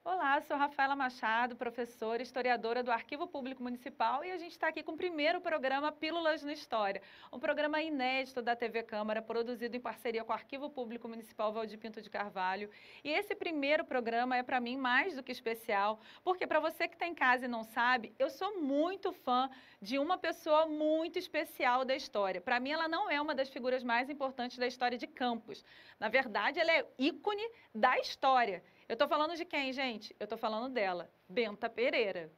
Olá, sou Rafaela Machado, professora, historiadora do Arquivo Público Municipal, e a gente está aqui com o primeiro programa Pílulas na História, um programa inédito da TV Câmara, produzido em parceria com o Arquivo Público Municipal Valdir Pinto de Carvalho. E esse primeiro programa é para mim mais do que especial, porque para você que está em casa e não sabe, eu sou muito fã de uma pessoa muito especial da história. Para mim, ela não é uma das figuras mais importantes da história de Campos. Na verdade, ela é ícone da história. Eu estou falando de quem, gente? Eu estou falando dela, Benta Pereira.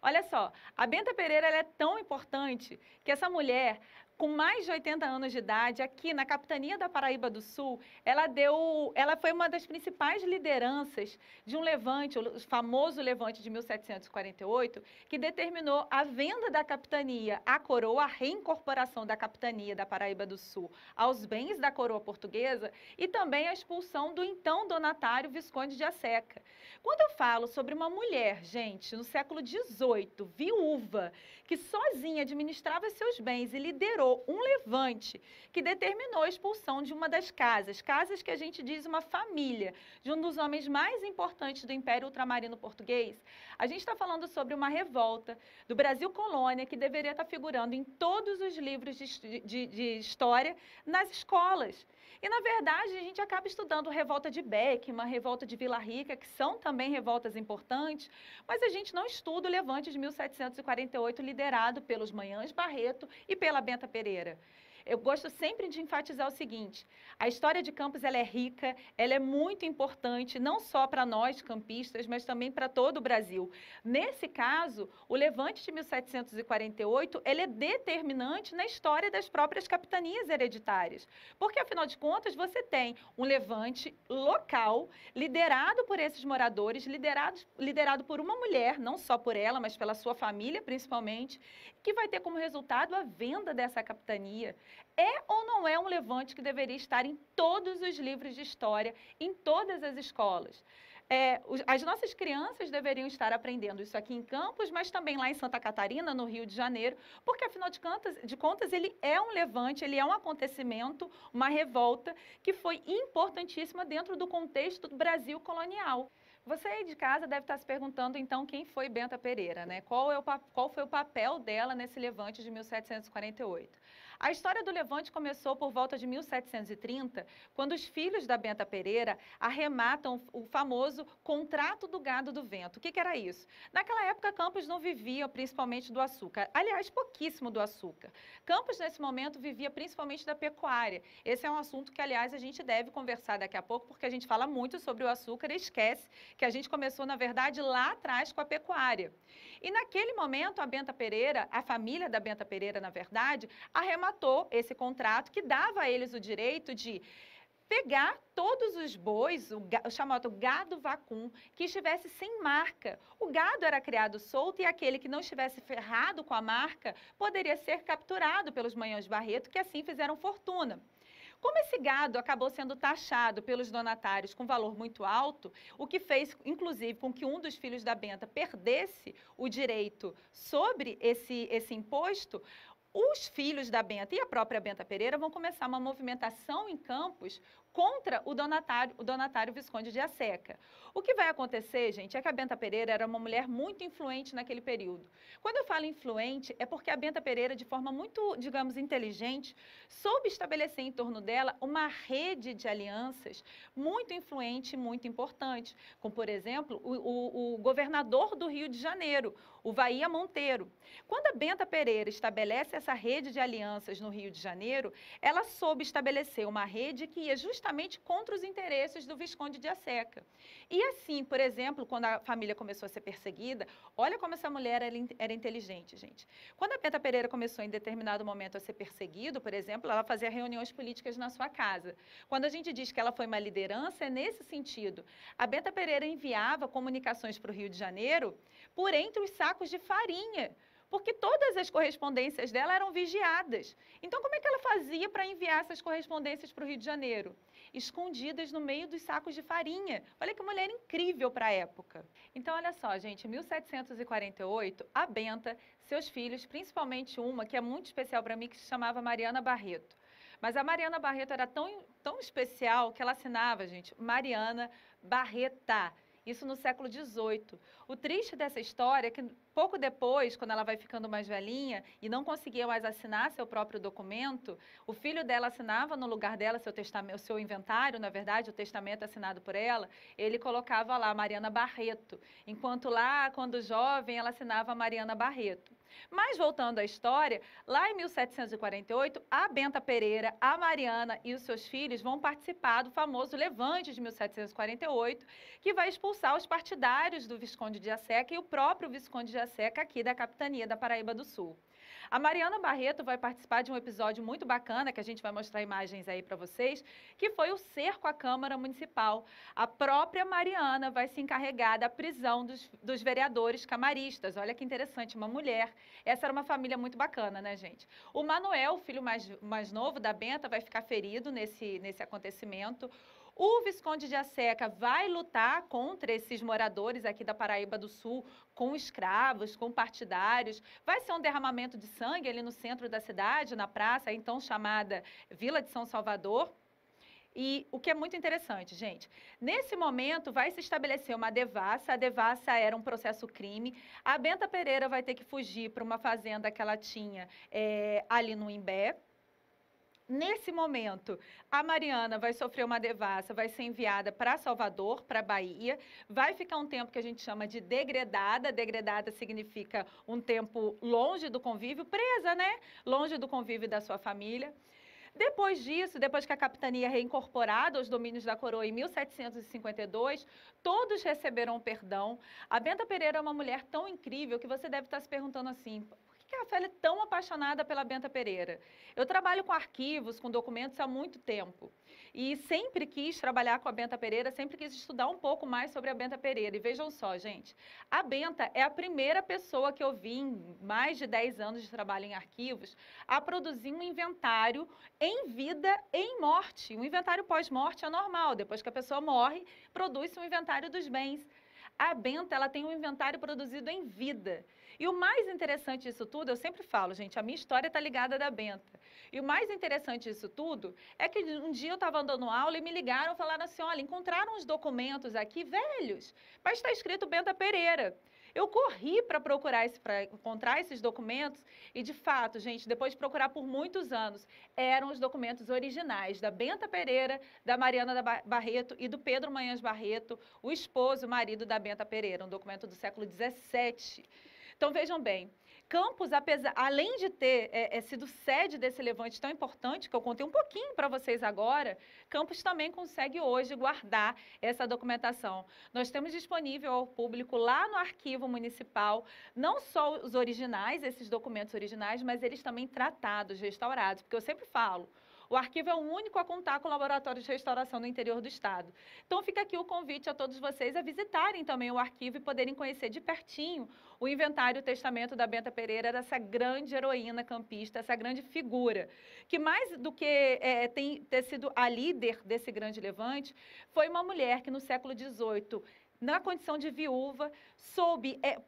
Olha só, a Benta Pereira ela é tão importante que essa mulher, com mais de 80 anos de idade, aqui na capitania da Paraíba do Sul, ela foi uma das principais lideranças de um levante, o famoso levante de 1748, que determinou a venda da capitania à coroa, a reincorporação da capitania da Paraíba do Sul aos bens da coroa portuguesa e também a expulsão do então donatário Visconde de Aceca. Quando eu falo sobre uma mulher, gente, no século XVIII, viúva, que sozinha administrava seus bens e liderou um levante que determinou a expulsão de uma das casas que a gente diz uma família, de um dos homens mais importantes do Império Ultramarino Português, a gente está falando sobre uma revolta do Brasil colônia que deveria estar figurando em todos os livros de história nas escolas. E, na verdade, a gente acaba estudando revolta de Beckman, revolta de Vila Rica, que são também revoltas importantes, mas a gente não estuda o levante de 1748, liderado pelos Manhães Barreto e pela Benta Pereira. Eu gosto sempre de enfatizar o seguinte: a história de Campos ela é rica, ela é muito importante, não só para nós campistas, mas também para todo o Brasil. Nesse caso, o levante de 1748 ele é determinante na história das próprias capitanias hereditárias, porque afinal de contas você tem um levante local liderado por esses moradores, liderado por uma mulher, não só por ela, mas pela sua família principalmente, que vai ter como resultado a venda dessa capitania. É ou não é um levante que deveria estar em todos os livros de história, em todas as escolas? As nossas crianças deveriam estar aprendendo isso aqui em Campos, mas também lá em Santa Catarina, no Rio de Janeiro, porque afinal de contas ele é um levante, ele é um acontecimento, uma revolta que foi importantíssima dentro do contexto do Brasil colonial. Você aí de casa deve estar se perguntando, então, quem foi Benta Pereira, né? Qual foi o papel dela nesse levante de 1748? A história do levante começou por volta de 1730, quando os filhos da Benta Pereira arrematam o famoso Contrato do Gado do Vento. O que era isso? Naquela época, Campos não vivia principalmente do açúcar. Aliás, pouquíssimo do açúcar. Campos, nesse momento, vivia principalmente da pecuária. Esse é um assunto que, aliás, a gente deve conversar daqui a pouco, porque a gente fala muito sobre o açúcar e esquece que a gente começou, na verdade, lá atrás com a pecuária. E naquele momento, a Benta Pereira, a família da Benta Pereira, na verdade, arrematou esse contrato que dava a eles o direito de pegar todos os bois, o chamado gado vacum, que estivesse sem marca. O gado era criado solto e aquele que não estivesse ferrado com a marca poderia ser capturado pelos Manhães Barreto, que assim fizeram fortuna. Como esse gado acabou sendo taxado pelos donatários com valor muito alto, o que fez, inclusive, com que um dos filhos da Benta perdesse o direito sobre esse imposto, os filhos da Benta e a própria Benta Pereira vão começar uma movimentação em Campos contra o donatário Visconde de Aceca. O que vai acontecer, gente, é que a Benta Pereira era uma mulher muito influente naquele período. Quando eu falo influente, é porque a Benta Pereira, de forma muito, digamos, inteligente, soube estabelecer em torno dela uma rede de alianças muito influente e muito importante, como, por exemplo, o governador do Rio de Janeiro, o Vaía Monteiro. Quando a Benta Pereira estabelece essa rede de alianças no Rio de Janeiro, ela soube estabelecer uma rede que ia justamente contra os interesses do Visconde de Aceca. E assim, por exemplo, quando a família começou a ser perseguida, olha como essa mulher era inteligente, gente. Quando a Benta Pereira começou em determinado momento a ser perseguido, por exemplo, ela fazia reuniões políticas na sua casa. Quando a gente diz que ela foi uma liderança, é nesse sentido. A Benta Pereira enviava comunicações para o Rio de Janeiro por entre os sacos de farinha, porque todas as correspondências dela eram vigiadas. Então, como é que ela fazia para enviar essas correspondências para o Rio de Janeiro? Escondidas no meio dos sacos de farinha. Olha que mulher incrível para a época. Então, olha só, gente, em 1748, a Benta, seus filhos, principalmente uma que é muito especial para mim, que se chamava Mariana Barreto. Mas a Mariana Barreto era tão especial que ela assinava, gente, Mariana Barreta. Isso no século XVIII. O triste dessa história é que pouco depois, quando ela vai ficando mais velhinha e não conseguia mais assinar seu próprio documento, o filho dela assinava no lugar dela seu testamento, seu inventário, na verdade, o testamento assinado por ela, ele colocava lá Mariana Barreto, enquanto lá, quando jovem, ela assinava Mariana Barreto. Mas voltando à história, lá em 1748, a Benta Pereira, a Mariana e os seus filhos vão participar do famoso Levante de 1748, que vai expulsar os partidários do Visconde de Aceca e o próprio Visconde de Aceca aqui da capitania da Paraíba do Sul. A Mariana Barreto vai participar de um episódio muito bacana, que a gente vai mostrar imagens aí para vocês, que foi o cerco à Câmara Municipal. A própria Mariana vai se encarregar da prisão dos vereadores camaristas. Olha que interessante, uma mulher. Essa era uma família muito bacana, né, gente? O Manuel, o filho mais novo da Benta, vai ficar ferido nesse acontecimento. O Visconde de Aceca vai lutar contra esses moradores aqui da Paraíba do Sul, com escravos, com partidários. Vai ser um derramamento de sangue ali no centro da cidade, na praça, então chamada Vila de São Salvador. E o que é muito interessante, gente, nesse momento vai se estabelecer uma devassa, a devassa era um processo crime, a Benta Pereira vai ter que fugir para uma fazenda que ela tinha ali no Imbé. Nesse momento, a Mariana vai sofrer uma devassa, vai ser enviada para Salvador, para Bahia, vai ficar um tempo que a gente chama de degredada. Degredada significa um tempo longe do convívio, presa, né? Longe do convívio da sua família. Depois disso, depois que a capitania é reincorporada aos domínios da coroa em 1752, todos receberam perdão. A Benta Pereira é uma mulher tão incrível que você deve estar se perguntando assim: que a Rafaela é tão apaixonada pela Benta Pereira? Eu trabalho com arquivos, com documentos há muito tempo. E sempre quis trabalhar com a Benta Pereira, sempre quis estudar um pouco mais sobre a Benta Pereira. E vejam só, gente, a Benta é a primeira pessoa que eu vi em mais de 10 anos de trabalho em arquivos a produzir um inventário em vida e em morte. Um inventário pós-morte é normal, depois que a pessoa morre, produz-se um inventário dos bens. A Benta, ela tem um inventário produzido em vida. E o mais interessante disso tudo, eu sempre falo, gente, a minha história está ligada à da Benta. E o mais interessante disso tudo é que um dia eu estava andando aula e me ligaram e falaram assim: olha, encontraram uns documentos aqui velhos, mas está escrito Benta Pereira. Eu corri para encontrar esses documentos e, de fato, gente, depois de procurar por muitos anos, eram os documentos originais da Benta Pereira, da Mariana Barreto e do Pedro Manhãs Barreto, o esposo, o marido da Benta Pereira, um documento do século XVII. Então, vejam bem, Campos, além de ter sido sede desse levante tão importante, que eu contei um pouquinho para vocês agora, Campos também consegue hoje guardar essa documentação. Nós temos disponível ao público lá no arquivo municipal, não só os originais, esses documentos originais, mas eles também tratados, restaurados, porque eu sempre falo, o arquivo é o único a contar com o laboratório de restauração no interior do estado. Então, fica aqui o convite a todos vocês a visitarem também o arquivo e poderem conhecer de pertinho o inventário e o testamento da Benta Pereira, dessa grande heroína campista, essa grande figura, que mais do que ter sido a líder desse grande levante, foi uma mulher que no século XVIII, na condição de viúva,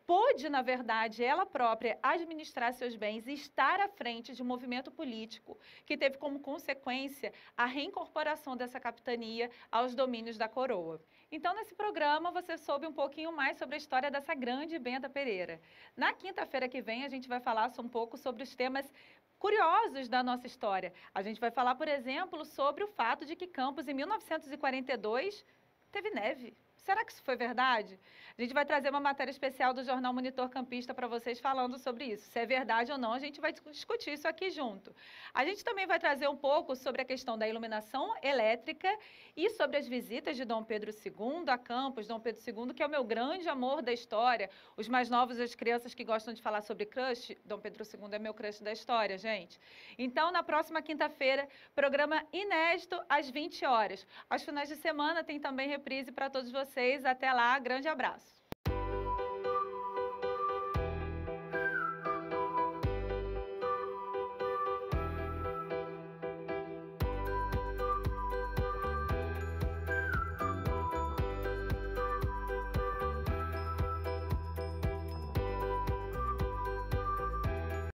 pôde, na verdade, ela própria administrar seus bens e estar à frente de um movimento político que teve como consequência a reincorporação dessa capitania aos domínios da coroa. Então, nesse programa, você soube um pouquinho mais sobre a história dessa grande Benta Pereira. Na quinta-feira que vem, a gente vai falar um pouco sobre os temas curiosos da nossa história. A gente vai falar, por exemplo, sobre o fato de que Campos, em 1942, teve neve. Será que isso foi verdade? A gente vai trazer uma matéria especial do Jornal Monitor Campista para vocês falando sobre isso. Se é verdade ou não, a gente vai discutir isso aqui junto. A gente também vai trazer um pouco sobre a questão da iluminação elétrica e sobre as visitas de Dom Pedro II a Campos. Dom Pedro II, que é o meu grande amor da história. Os mais novos, as crianças que gostam de falar sobre crush, Dom Pedro II é meu crush da história, gente. Então, na próxima quinta-feira, programa inédito às 20 horas. Aos finais de semana tem também reprise para todos vocês. Até lá, grande abraço.